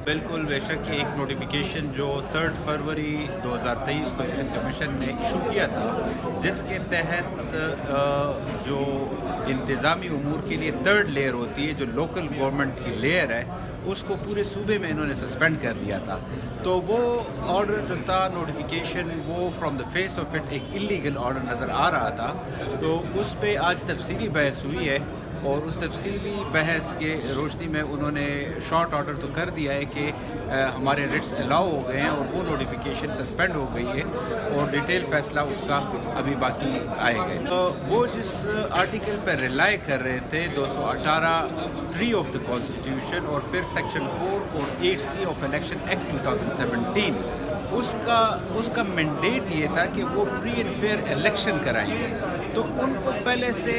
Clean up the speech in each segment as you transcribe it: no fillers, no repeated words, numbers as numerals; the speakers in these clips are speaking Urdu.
بالکل بے شک یہ ایک نوٹیفیکیشن جو 3 فروری 2023 کو الیکشن کمیشن نے ایشو کیا تھا، جس کے تحت جو انتظامی امور کے لیے 3rd لیئر ہوتی ہے، جو لوکل گورنمنٹ کی لیئر ہے، اس کو پورے صوبے میں انہوں نے سسپینڈ کر دیا تھا. تو وہ آرڈر جو تھا نوٹیفیکیشن، وہ from the face of it ایک اللیگل آرڈر نظر آ رہا تھا. تو اس پہ آج تفصیلی بحث ہوئی ہے، اور اس تفصیلی بحث کے روشنی میں انہوں نے شارٹ آرڈر تو کر دیا ہے کہ ہمارے ریٹس الاؤ ہو گئے ہیں اور وہ نوٹیفیکیشن سسپینڈ ہو گئی ہے، اور ڈیٹیل فیصلہ اس کا ابھی باقی آئے گا. تو وہ جس آرٹیکل پہ ریلائی کر رہے تھے 218(3) آف دا کانسٹیٹیوشن، اور پھر سیکشن 4 اور 8C آف الیکشن ایکٹ 2017، اس کا مینڈیٹ یہ تھا کہ وہ فری اینڈ فیئر الیکشن کرائیں گے. تو ان کو پہلے سے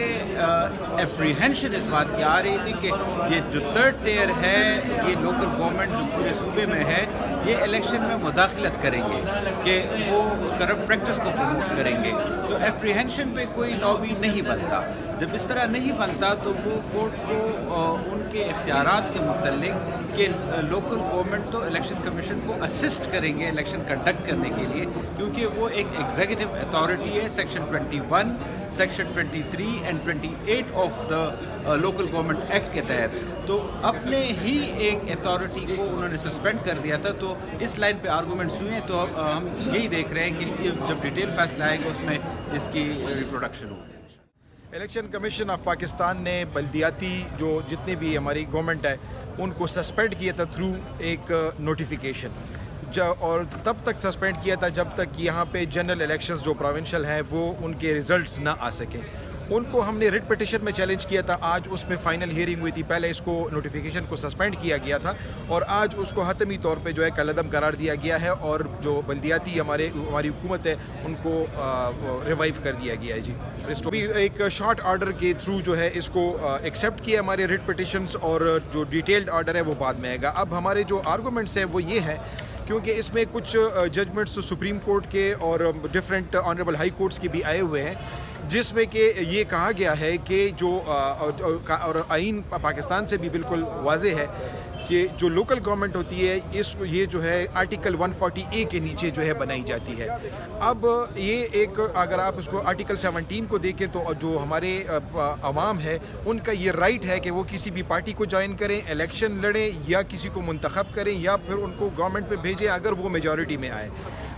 اپریہنشن اس بات کی آ رہی تھی کہ یہ جو 3rd ٹیئر ہے، یہ لوکل گورنمنٹ جو پورے صوبے میں ہے، یہ الیکشن میں مداخلت کریں گے، کہ وہ کرپٹ پریکٹس کو پروموٹ کریں گے. تو اپریہنشن پہ کوئی لابی نہیں بنتا. جب اس طرح نہیں بنتا تو وہ کورٹ کو ان کے اختیارات کے متعلق کہ لوکل گورنمنٹ تو الیکشن کمیشن کو اسسٹ کریں گے الیکشن کنڈکٹ کرنے کے لیے، کیونکہ وہ ایک ایگزیکٹو اتھارٹی ہے section 21، section 23 and 28 of the local government act کے تحت. تو اپنے ہی ایک اتھارٹی کو انہوں نے سسپینڈ کر دیا تھا. تو اس لائن پہ آرگومنٹس ہوئے ہیں. تو ہم یہی دیکھ رہے ہیں کہ جب ڈیٹیل فیصلہ آئے گا اس میں اس کی ریپروڈکشن ہوگی. الیکشن کمیشن آف پاکستان نے بلدیاتی جو جتنے بھی ہماری گورنمنٹ ہے ان کو سسپینڈ کیا تھا تھرو ایک نوٹیفیکیشن، اور تب تک سسپینڈ کیا تھا جب تک یہاں پہ جنرل الیکشنز جو پروونشل ہیں وہ ان کے ریزلٹس نہ آ سکیں. ان کو ہم نے ریٹ پٹیشن میں چیلنج کیا تھا. آج اس میں فائنل ہیئرنگ ہوئی تھی. پہلے اس کو نوٹیفیکیشن کو سسپینڈ کیا گیا تھا، اور آج اس کو حتمی طور پہ جو ہے کالعدم قرار دیا گیا ہے، اور جو بلدیاتی ہماری حکومت ہے ان کو ریوائیو کر دیا گیا ہے. جی بھی ایک شارٹ آرڈر کے تھرو جو ہے اس کو ایکسیپٹ کیا ہمارے ریٹ پٹیشنز، اور جو ڈیٹیلڈ آرڈر ہے وہ بعد میں آئے گا. اب ہمارے جو آرگومنٹس ہیں وہ یہ ہے، کیونکہ اس میں کچھ ججمنٹس سپریم کورٹ کے اور ڈفرینٹ آنریبل ہائی کورٹس کے بھی آئے ہوئے ہیں، جس میں کہ یہ کہا گیا ہے کہ جو اور آئین پاکستان سے بھی بالکل واضح ہے کہ جو لوکل گورنمنٹ ہوتی ہے یہ جو ہے آرٹیکل 140A کے نیچے جو ہے بنائی جاتی ہے. اب یہ ایک اگر آپ اس کو آرٹیکل 17 کو دیکھیں تو جو ہمارے عوام ہے ان کا یہ رائٹ ہے کہ وہ کسی بھی پارٹی کو جوائن کریں، الیکشن لڑیں، یا کسی کو منتخب کریں، یا پھر ان کو گورنمنٹ پہ بھیجیں اگر وہ میجورٹی میں آئے.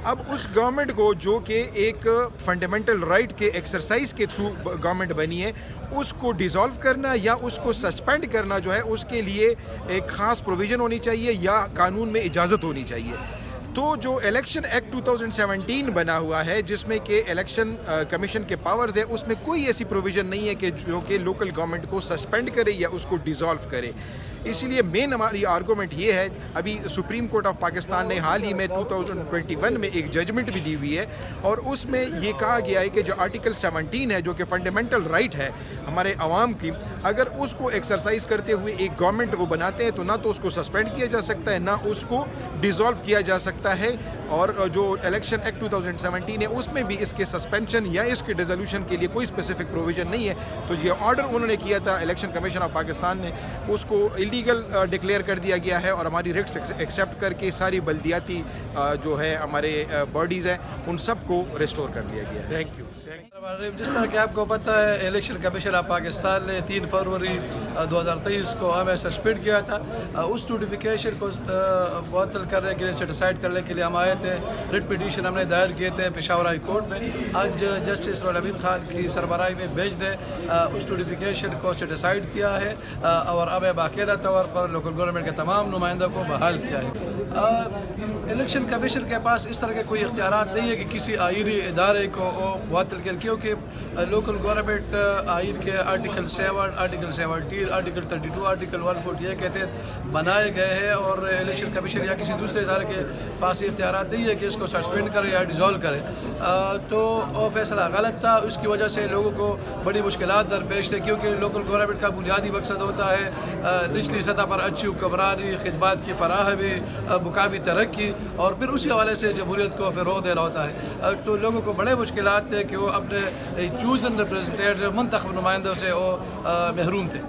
اب اس گورنمنٹ کو جو کہ ایک فنڈامنٹل رائٹ کے ایکسرسائز کے تھرو گورنمنٹ بنی ہے، اس کو ڈیزالو کرنا یا اس کو سسپینڈ کرنا جو ہے اس کے لیے ایک خاص پروویژن ہونی چاہیے یا قانون میں اجازت ہونی چاہیے. تو جو الیکشن ایکٹ 2017 بنا ہوا ہے جس میں کہ الیکشن کمیشن کے پاورز ہے، اس میں کوئی ایسی پروویژن نہیں ہے کہ جو کہ لوکل گورنمنٹ کو سسپینڈ کرے یا اس کو ڈیزالو کرے. اسی لیے مین ہماری آرگومنٹ یہ ہے، ابھی سپریم کورٹ آف پاکستان نے حال ہی میں 2021 میں ایک ججمنٹ بھی دی ہوئی ہے، اور اس میں یہ کہا گیا ہے کہ جو آرٹیکل 17 ہے جو کہ فنڈامنٹل رائٹ ہے ہمارے عوام کی، اگر اس کو ایکسرسائز کرتے ہوئے ایک گورنمنٹ وہ بناتے ہیں تو نہ تو اس کو سسپینڈ کیا جا سکتا ہے، نہ اس کو ڈیزالو کیا جا سکتا ہے. اور جو الیکشن ایکٹ 2017 ہے اس میں بھی اس کے سسپینشن یا اس کے ڈیزولوشن کے لیے کوئی اسپیسیفک پروویژن نہیں ہے. تو یہ آرڈر انہوں نے کیا تھا الیکشن کمیشن آف پاکستان نے، اس کو لیگل ڈکلیئر کر دیا گیا ہے، اور ہماری ریٹس ایکسیپٹ کر کے ساری بلدیاتی جو ہے ہمارے باڈیز ہیں ان سب کو ریسٹور کر دیا گیا ہے. Thank you. جس طرح کہ آپ کو پتہ ہے الیکشن کمیشن آف پاکستان نے 3 فروری 2023 کو ہمیں سسپینڈ کیا تھا. اس نوٹیفیکیشن کو معطل کرنے کے لیے سیٹیسفائڈ کرنے کے لیے ہم آئے تھے. ریٹ پٹیشن ہم نے دائر کیے تھے پشاور ہائی کورٹ میں. آج جسٹس امین خان کی سربراہی میں بھیج دے اس نوٹیفیکیشن کو سیٹیسفائڈ کیا ہے، اور ہمیں باقاعدہ طور پر لوکل گورنمنٹ کے تمام نمائندوں کو بحال کیا ہے. الیکشن کمیشن کے پاس اس طرح کے کوئی اختیارات نہیں ہے کہ کسی آئینی ادارے کو معطل کر، کیونکہ لوکل گورنمنٹ آئین کے آرٹیکل 7، آرٹیکل 17، آرٹیکل 32، آرٹیکل 140 کے تحت بنائے گئے ہیں، اور الیکشن کمیشن یا کسی دوسرے ادارے کے پاس یہ اختیارات نہیں ہے کہ اس کو سسپینڈ کرے یا ڈیزالو کرے. تو وہ فیصلہ غلط تھا. اس کی وجہ سے لوگوں کو بڑی مشکلات درپیش تھے، کیونکہ لوکل گورنمنٹ کا بنیادی مقصد ہوتا ہے نچلی سطح پر اچھی حکمرانی، خدمات کی فراہمی، مقامی ترقی اور پھر اسی حوالے سے جمہوریت کو پھر روح دینا ہوتا ہے. تو لوگوں کو بڑے مشکلات تھے کہ وہ اپنے چوزن ریپرزنٹیٹیو منتخب نمائندوں سے وہ محروم تھے.